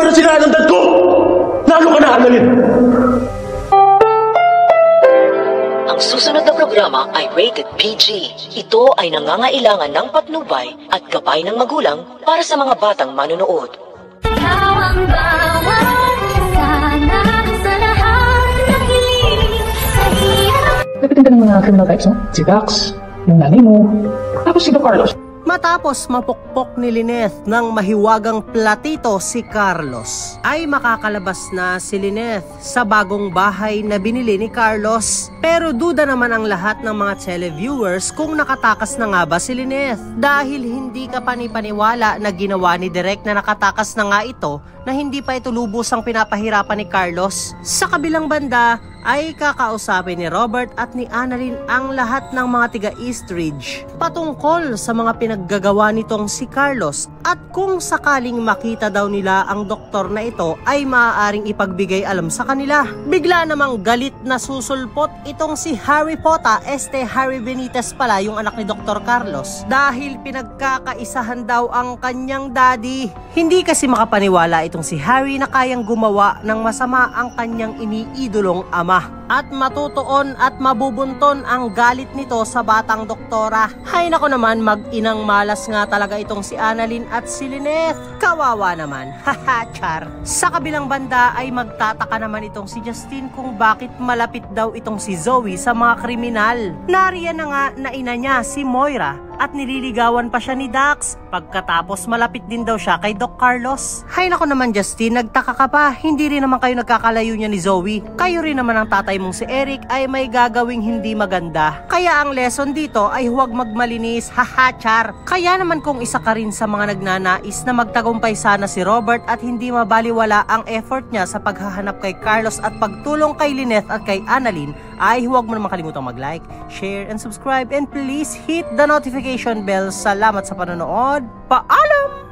na sinayang ang dad ko! Lalo ka na, Annalyn! Ang susunod na programa ay rated PG. Ito ay nangangailangan ng patnubay at gabay ng magulang para sa mga batang manonood. Ang bawat sana sa lahat ng hiling sa iyo. Napitinda ng mga criminal types, no? Si Dax, yung nanay mo, tapos si Doc Carlos. Matapos mapukpok ni Lyneth ng mahiwagang platito si Carlos, ay makakalabas na si Lyneth sa bagong bahay na binili ni Carlos. Pero duda naman ang lahat ng mga televiewers kung nakatakas na nga ba si Lyneth, dahil hindi ka panipaniwala na ginawa ni Direk na nakatakas na nga ito, na hindi pa ito lubusang pinapahirapan ni Carlos. Sa kabilang banda ay kakausapin ni Robert at ni Annalyn ang lahat ng mga tiga Eastridge patungkol sa mga pinaggagawa nitong si Carlos, at kung sakaling makita daw nila ang doktor na ito ay maaaring ipagbigay alam sa kanila. Bigla namang galit na susulpot itong si Harry Potter, Harry Benitez pala yung anak ni Dr. Carlos, dahil pinagkakaisahan daw ang kanyang daddy. Hindi kasi makapaniwala itong si Harry na kayang gumawa ng masama ang kanyang iniidolong ama, at matutuon at mabubunton ang galit nito sa batang doktora. Hay nako naman, mag-inang malas nga talaga itong si Annalyn at si Lyneth. Kawawa naman, haha char. Sa kabilang banda ay magtataka naman itong si Justin kung bakit malapit daw itong si Zoe sa mga kriminal. Nariyan na nga na ina niya si Moira at nililigawan pa siya ni Dax, pagkatapos malapit din daw siya kay Doc Carlos. Hay nako naman Justin, nagtaka ka pa, hindi rin naman kayo nagkakalayo niya ni Zoe. Kayo rin naman ang tatay mong si Eric ay may gagawing hindi maganda. Kaya ang lesson dito ay huwag magmalinis, haha char. Kaya naman kung isa ka rin sa mga nagnanais na magtagumpay sana si Robert at hindi mabaliwala ang effort niya sa paghahanap kay Carlos at pagtulong kay Lyneth at kay Annalyn, ay huwag mo naman kalimutang mag-like, share, and subscribe, and please hit the notification bell. Salamat sa panonood. Paalam!